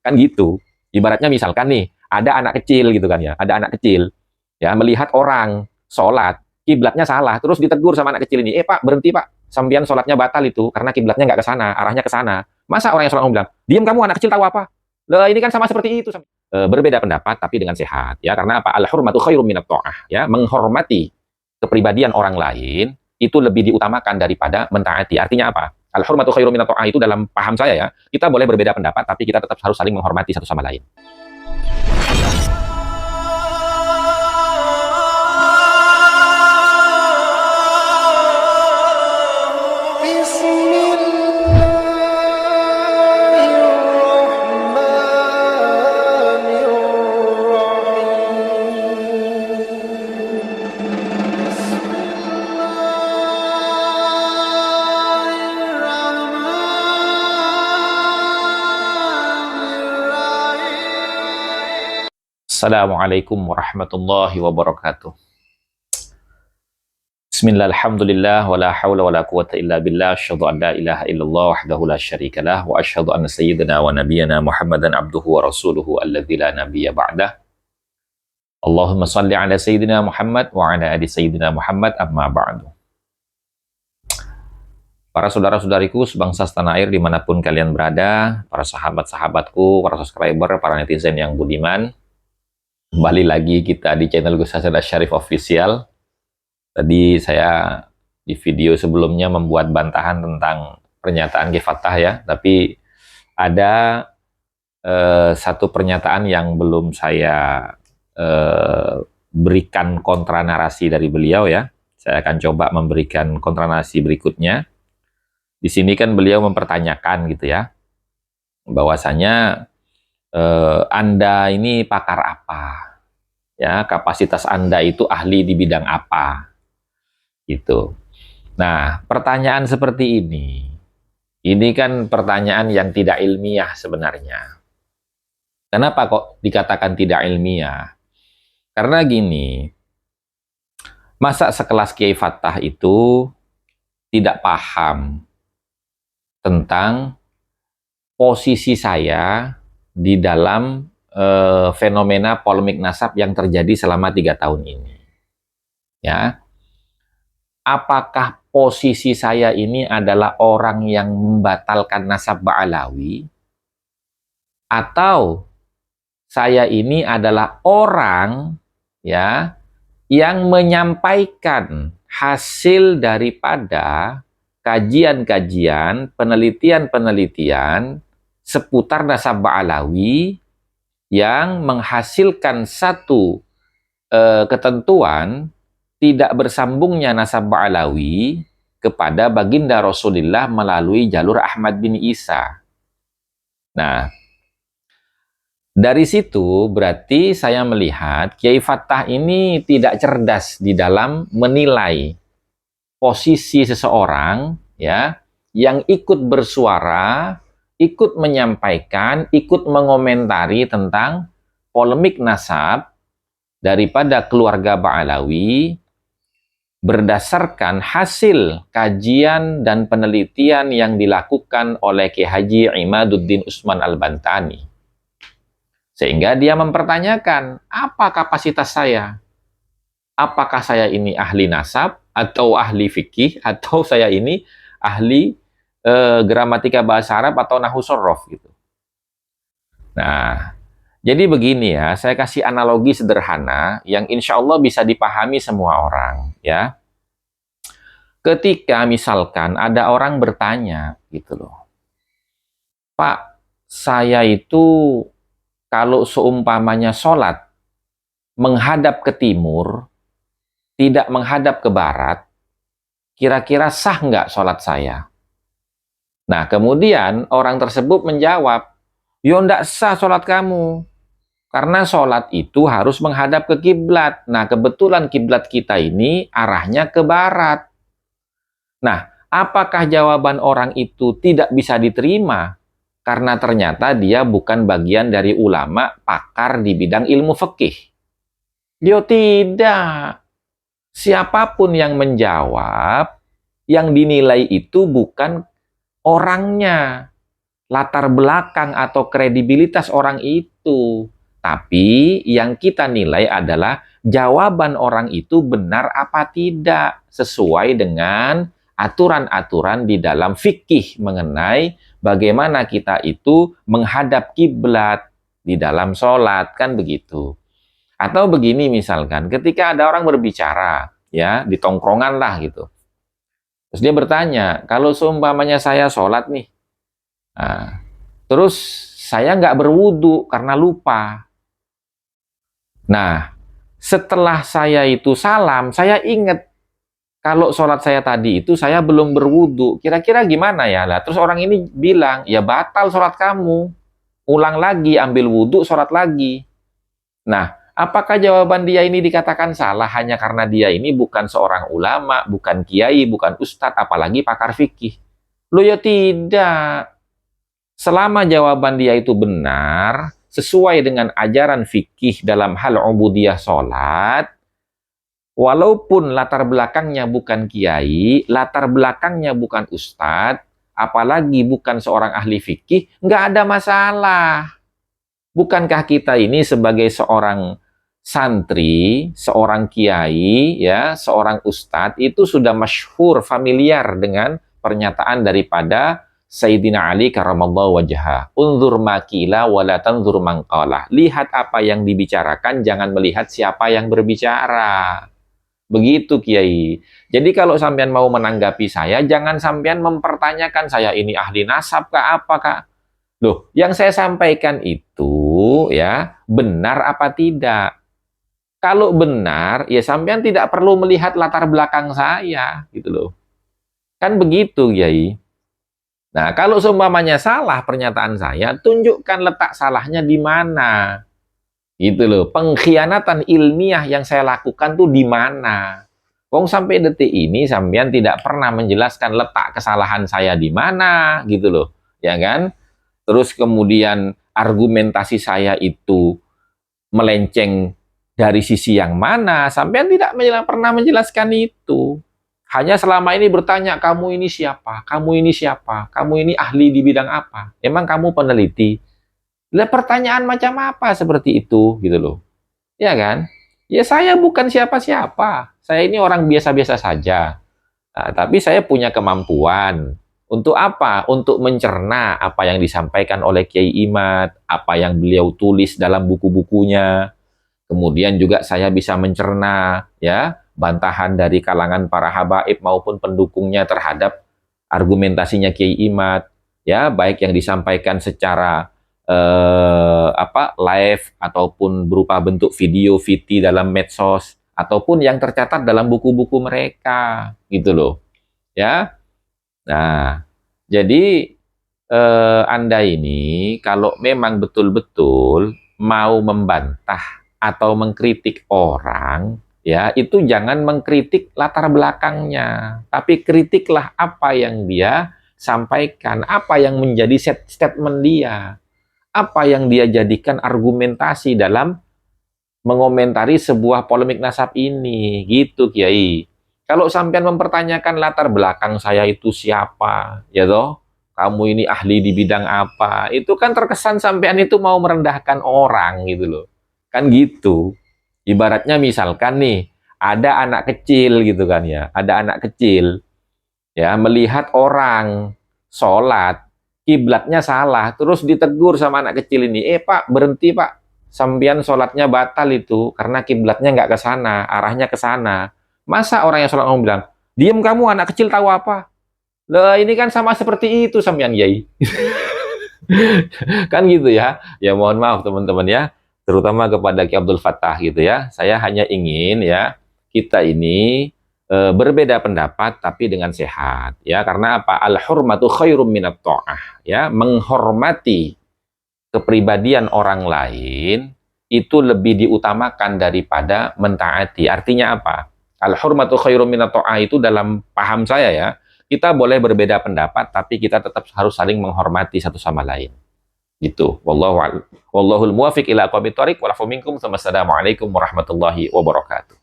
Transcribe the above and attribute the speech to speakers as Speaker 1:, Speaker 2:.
Speaker 1: Kan gitu. Ibaratnya misalkan nih, ada anak kecil gitu kan ya, ada anak kecil ya melihat orang sholat, kiblatnya salah, terus ditegur sama anak kecil ini, Pak, berhenti Pak, sambian sholatnya batal itu, karena kiblatnya nggak ke sana, arahnya ke sana. Masa orang yang sholat bilang, diam kamu anak kecil tahu apa? Lah ini kan sama seperti itu. Berbeda pendapat tapi dengan sehat ya, karena apa? Al-hurmatu khairum minat ta'ah ya, menghormati kepribadian orang lain itu lebih diutamakan daripada mentaati. Artinya apa? Al-hurmatu khairum minat ta'ah itu dalam paham saya ya, kita boleh berbeda pendapat tapi kita tetap harus saling menghormati satu sama lain. Assalamualaikum warahmatullahi wabarakatuh. Bismillah, alhamdulillah, wa la hawla wa la quwata illa billah, asyhadu an la ilaha illallah wahdahu la syarikalah, wa asyhadu anna sayyidina wa nabiyyana Muhammadan abduhu wa rasuluhu alladzi la nabiyya ba'dah. Allahumma salli ala sayyidina Muhammad wa ala ali sayyidina Muhammad, amma ba'du. Para saudara-saudariku sebangsa setanah air dimanapun kalian berada, para sahabat-sahabatku, para subscriber, para netizen yang budiman, kembali lagi kita di channel Gus Hasan Asyarif Official. Tadi saya di video sebelumnya membuat bantahan tentang pernyataan Kiai Fattah ya, tapi ada satu pernyataan yang belum saya berikan kontra narasi dari beliau ya. Saya akan coba memberikan kontra narasi berikutnya. Di sini kan beliau mempertanyakan gitu ya, bahwasanya Anda ini pakar apa? Ya, kapasitas Anda itu ahli di bidang apa? Gitu. Nah, pertanyaan seperti ini kan pertanyaan yang tidak ilmiah sebenarnya. Kenapa kok dikatakan tidak ilmiah? Karena gini, masa sekelas Kiai Fattah itu tidak paham tentang posisi saya di dalam fenomena polemik nasab yang terjadi selama 3 tahun ini. Ya, apakah posisi saya ini adalah orang yang membatalkan nasab Ba'alawi, atau saya ini adalah orang ya yang menyampaikan hasil daripada kajian-kajian, penelitian-penelitian seputar nasab Ba'alawi yang menghasilkan satu ketentuan tidak bersambungnya nasab Ba'alawi kepada baginda Rasulullah melalui jalur Ahmad bin Isa. Nah, dari situ berarti saya melihat Kiai Fattah ini tidak cerdas di dalam menilai posisi seseorang ya yang ikut bersuara, ikut menyampaikan, ikut mengomentari tentang polemik nasab daripada keluarga Ba'alawi berdasarkan hasil kajian dan penelitian yang dilakukan oleh Kiai Haji Imaduddin Utsman Al-Bantani. Sehingga dia mempertanyakan, apa kapasitas saya? Apakah saya ini ahli nasab, atau ahli fikih, atau saya ini ahli gramatika bahasa Arab atau nahwu shorof gitu. Nah, jadi begini ya, saya kasih analogi sederhana yang insya Allah bisa dipahami semua orang ya. Ketika misalkan ada orang bertanya gitu loh, Pak, saya itu kalau seumpamanya sholat menghadap ke timur, tidak menghadap ke barat, kira-kira sah nggak sholat saya? Nah, kemudian orang tersebut menjawab, yo nggak sah sholat kamu. Karena sholat itu harus menghadap ke kiblat. Nah, kebetulan kiblat kita ini arahnya ke barat. Nah, apakah jawaban orang itu tidak bisa diterima? Karena ternyata dia bukan bagian dari ulama pakar di bidang ilmu fikih. Dia tidak. Siapapun yang menjawab, yang dinilai itu bukan orangnya. latar belakang atau kredibilitas orang itu. Tapi yang kita nilai adalah jawaban orang itu benar apa tidak sesuai dengan aturan-aturan di dalam fikih mengenai bagaimana kita itu menghadap kiblat di dalam sholat, kan begitu. Atau begini misalkan, ketika ada orang berbicara, ya, di tongkrongan lah gitu. Terus dia bertanya, kalau seumpamanya saya sholat nih, nah, terus saya nggak berwudu karena lupa. Nah, setelah saya itu salam, saya ingat kalau sholat saya tadi itu saya belum berwudu. Kira-kira gimana ya? Lah, terus orang ini bilang, ya batal sholat kamu. Ulang lagi, ambil wudu, sholat lagi. Nah, apakah jawaban dia ini dikatakan salah hanya karena dia ini bukan seorang ulama, bukan kiai, bukan ustadz, apalagi pakar fikih? Loh ya tidak. Selama jawaban dia itu benar, sesuai dengan ajaran fikih dalam hal ubudiyah sholat, walaupun latar belakangnya bukan kiai, latar belakangnya bukan ustadz, apalagi bukan seorang ahli fikih, nggak ada masalah. Bukankah kita ini sebagai seorang santri, seorang kiai, ya, seorang ustadz, itu sudah masyhur, familiar dengan pernyataan daripada Sayyidina Ali karramallahu wajhah. Unzur makila wala tanzur mangqalah. Lihat apa yang dibicarakan, jangan melihat siapa yang berbicara. Begitu Kiai. Jadi kalau sampean mau menanggapi saya, jangan sampean mempertanyakan saya ini ahli nasab kah apa kah. Loh, yang saya sampaikan itu ya benar apa tidak? Kalau benar, ya sampean tidak perlu melihat latar belakang saya, gitu loh. Kan begitu, Kiai. Nah, kalau seumpamanya salah pernyataan saya, tunjukkan letak salahnya di mana. Gitu loh. Pengkhianatan ilmiah yang saya lakukan tuh di mana? Wong sampai detik ini sampean tidak pernah menjelaskan letak kesalahan saya di mana, gitu loh. Ya kan? Terus kemudian argumentasi saya itu melenceng dari sisi yang mana, sampean tidak pernah menjelaskan itu. Hanya selama ini bertanya, kamu ini siapa? Kamu ini siapa? Kamu ini ahli di bidang apa? Emang kamu peneliti? Lah pertanyaan macam apa seperti itu, gitu loh. Ya kan? Ya saya bukan siapa-siapa. Saya ini orang biasa-biasa saja. Nah, tapi saya punya kemampuan. Untuk apa? Untuk mencerna apa yang disampaikan oleh Kiai Imad, apa yang beliau tulis dalam buku-bukunya. Kemudian juga saya bisa mencerna ya bantahan dari kalangan para habaib maupun pendukungnya terhadap argumentasinya Kiai Imad, ya baik yang disampaikan secara live ataupun berupa bentuk video VT dalam medsos ataupun yang tercatat dalam buku-buku mereka, gitu loh. Ya. Nah, jadi Anda ini kalau memang betul-betul mau membantah atau mengkritik orang, ya itu jangan mengkritik latar belakangnya, tapi kritiklah apa yang dia sampaikan, apa yang menjadi statement dia, apa yang dia jadikan argumentasi dalam mengomentari sebuah polemik nasab ini, gitu Kiai. Kalau sampean mempertanyakan latar belakang saya itu siapa, ya toh, kamu ini ahli di bidang apa, itu kan terkesan sampean itu mau merendahkan orang gitu loh. Kan gitu. Ibaratnya misalkan nih, ada anak kecil gitu kan ya, ada anak kecil ya melihat orang sholat, kiblatnya salah, terus ditegur sama anak kecil ini, Pak, berhenti Pak, sampean sholatnya batal itu, karena kiblatnya nggak ke sana, arahnya ke sana. Masa orang yang sholat ngomong bilang, diam kamu anak kecil tahu apa? Lah ini kan sama seperti itu sampean Yai. Kan gitu ya. Ya mohon maaf teman-teman ya, terutama kepada Ki Abdul Fattah gitu ya. Saya hanya ingin ya kita ini berbeda pendapat tapi dengan sehat ya. Karena apa? Al-hurmatu khairum minat ta'ah ya. Menghormati kepribadian orang lain itu lebih diutamakan daripada mentaati. Artinya apa? Al-hurmatu khairum minat ta'ah itu dalam paham saya ya. Kita boleh berbeda pendapat tapi kita tetap harus saling menghormati satu sama lain. Gitu. Wallahul muwafiq ila aqwamit thoriq wal afu minkum. Wassalamualaikum warahmatullahi wabarakatuh.